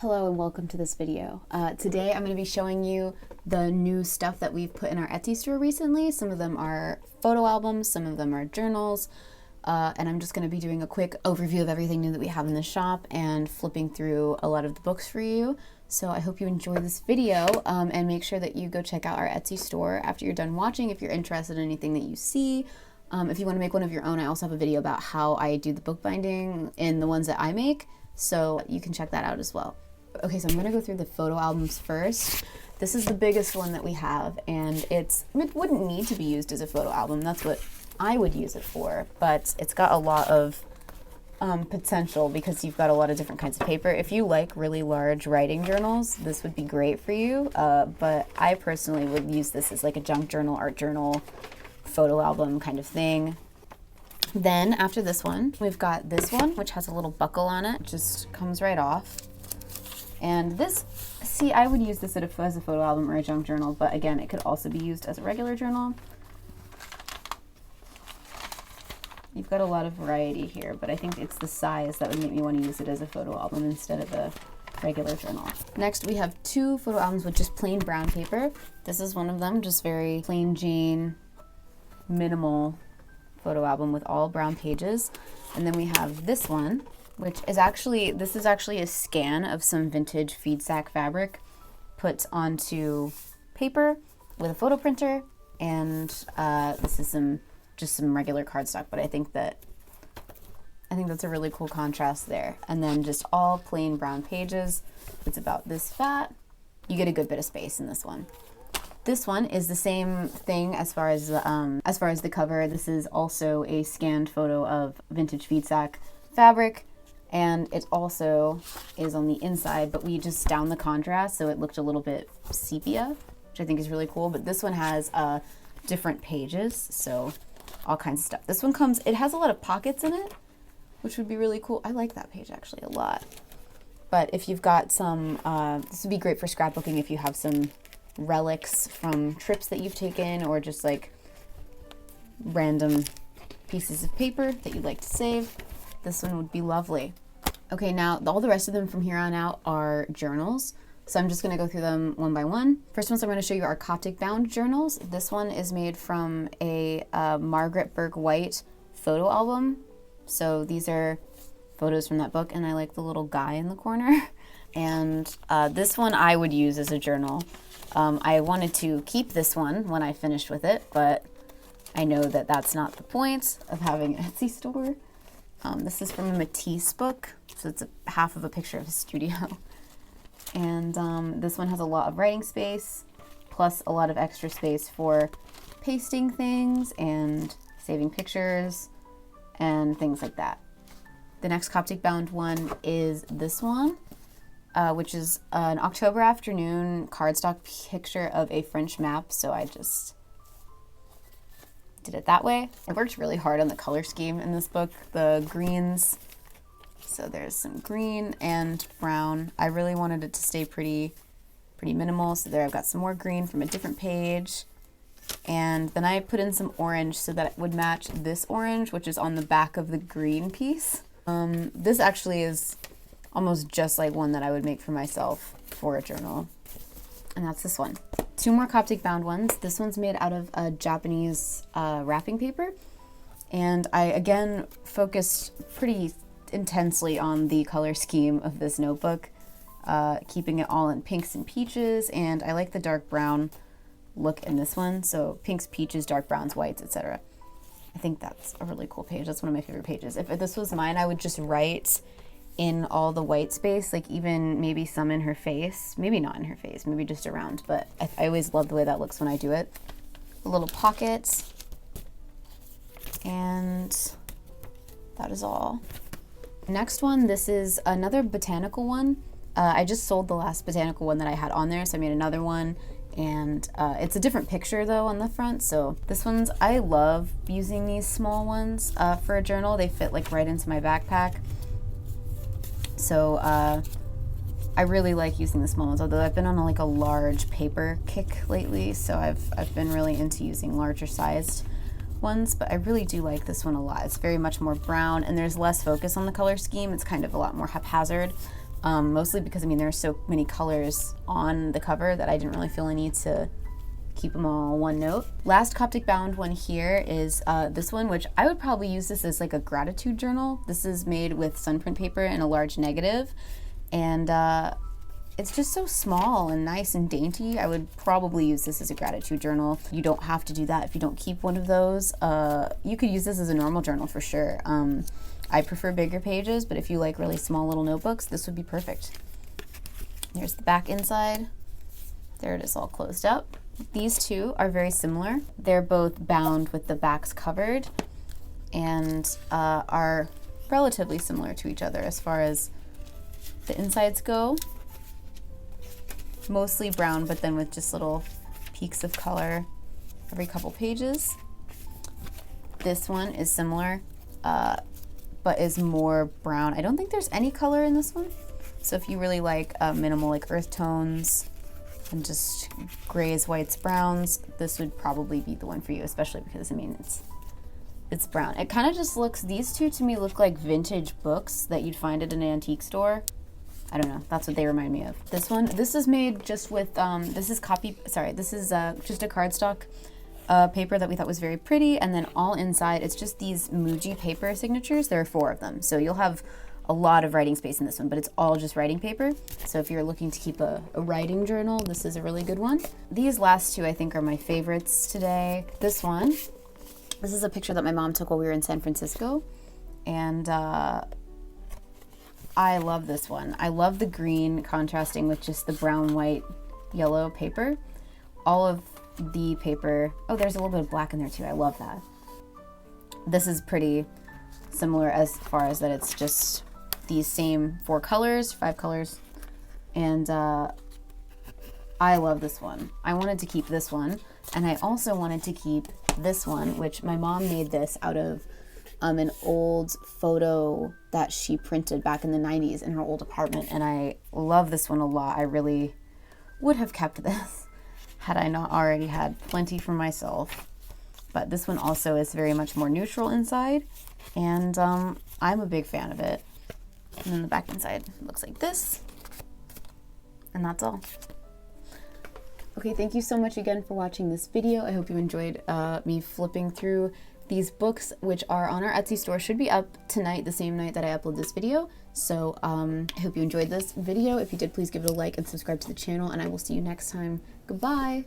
Hello and welcome to this video. Today I'm going to be showing you the new stuff that we've put in our Etsy store recently. Some of them are photo albums, some of them are journals, and I'm just going to be doing a quick overview of everything new that we have in the shop and flipping through a lot of the books for you. So I hope you enjoy this video and make sure that you go check out our Etsy store after you're done watching if you're interested in anything that you see. If you want to make one of your own, I also have a video about how I do the bookbinding in the ones that I make, so you can check that out as well. Okay, so I'm gonna go through the photo albums first. This is the biggest one that we have, and it wouldn't need to be used as a photo album. That's what I would use it for, but it's got a lot of potential because you've got a lot of different kinds of paper. If you like really large writing journals, this would be great for you, but I personally would use this as like a junk journal, art journal, photo album kind of thing. Then after this one, we've got this one, which has a little buckle on it. It just comes right off. And this, see, I would use this as a photo album or a junk journal, but again, it could also be used as a regular journal. You've got a lot of variety here, but I think it's the size that would make me want to use it as a photo album instead of a regular journal. Next, we have two photo albums with just plain brown paper. This is one of them, just very plain Jane, minimal photo album with all brown pages. And then we have this one, which is actually, this is actually a scan of some vintage feed sack fabric put onto paper with a photo printer, and this is just some regular cardstock, but I think that's a really cool contrast there. And then just all plain brown pages. It's about this fat. You get a good bit of space in this one. This one is the same thing as far as the cover. This is also a scanned photo of vintage feed sack fabric. And it also is on the inside, but we just downed the contrast so it looked a little bit sepia, which I think is really cool. But this one has different pages, so all kinds of stuff. This one it has a lot of pockets in it, which would be really cool. I like that page actually a lot. But if you've got some, this would be great for scrapbooking if you have some relics from trips that you've taken or just like random pieces of paper that you'd like to save. This one would be lovely. Okay, now all the rest of them from here on out are journals. So I'm just gonna go through them one by one. First ones I'm gonna show you are Coptic bound journals. This one is made from a Margaret Burke White photo album. So these are photos from that book, and I like the little guy in the corner. And this one I would use as a journal. I wanted to keep this one when I finished with it, but I know that that's not the point of having an Etsy store. This is from a Matisse book, so it's half of a picture of his studio. And this one has a lot of writing space, plus a lot of extra space for pasting things and saving pictures and things like that. The next Coptic bound one is this one, which is an October afternoon cardstock picture of a French map, so I just did it that way. I worked really hard on the color scheme in this book, the greens. So there's some green and brown. I really wanted it to stay pretty minimal. So there I've got some more green from a different page. And then I put in some orange so that it would match this orange, which is on the back of the green piece. This actually is almost just like one that I would make for myself for a journal. And that's this one. Two more Coptic bound ones. This one's made out of a Japanese wrapping paper. And I, again, focused pretty intensely on the color scheme of this notebook, keeping it all in pinks and peaches. And I like the dark brown look in this one. So pinks, peaches, dark browns, whites, etc. I think that's a really cool page. That's one of my favorite pages. If this was mine, I would just write in all the white space, like even maybe some in her face, maybe not in her face, maybe just around, but I always love the way that looks when I do it. A little pocket, and that is all. Next one, this is another botanical one. I just sold the last botanical one that I had on there, so I made another one, and it's a different picture though on the front. So this one's, I love using these small ones for a journal. They fit like right into my backpack. So I really like using the small ones, although I've been on a large paper kick lately, so I've been really into using larger sized ones, but I really do like this one a lot. It's very much more brown, and there's less focus on the color scheme. It's kind of a lot more haphazard, mostly because, I mean, there's so many colors on the cover that I didn't really feel a need to keep them all one note. Last Coptic bound one here is this one, which I would probably use this as like a gratitude journal. This is made with sunprint paper and a large negative, and it's just so small and nice and dainty. I would probably use this as a gratitude journal. You don't have to do that if you don't keep one of those. You could use this as a normal journal for sure. I prefer bigger pages, but if you like really small little notebooks, this would be perfect. Here's the back inside. There it is, all closed up. These two are very similar. They're both bound with the backs covered and are relatively similar to each other as far as the insides go. Mostly brown, but then with just little peaks of color every couple pages. This one is similar, but is more brown. I don't think there's any color in this one. So if you really like minimal, like earth tones and just grays, whites, browns, this would probably be the one for you, especially because, I mean, it's brown. It kind of just looks, these two to me look like vintage books that you'd find at an antique store. I don't know, that's what they remind me of. This one, this is made just with, this is just a cardstock paper that we thought was very pretty, and then all inside, it's just these Muji paper signatures. There are 4 of them, so you'll have a lot of writing space in this one, but it's all just writing paper. So if you're looking to keep a writing journal, this is a really good one. These last two I think are my favorites today. This one, this is a picture that my mom took while we were in San Francisco, and I love this one. I love the green contrasting with just the brown, white, yellow paper. All of the paper, oh, there's a little bit of black in there too. I love that. This is pretty similar as far as that it's just these same 4 colors, 5 colors. And I love this one. I wanted to keep this one. And I also wanted to keep this one, which my mom made this out of an old photo that she printed back in the 90s in her old apartment, and I love this one a lot. I really would have kept this had I not already had plenty for myself. But this one also is very much more neutral inside, and I'm a big fan of it. And then the back inside looks like this, and that's all. Okay, thank you so much again for watching this video. I hope you enjoyed me flipping through these books, which are on our Etsy store. Should be up tonight, the same night that I upload this video. So I hope you enjoyed this video. If you did, please give it a like and subscribe to the channel, and I will see you next time. Goodbye.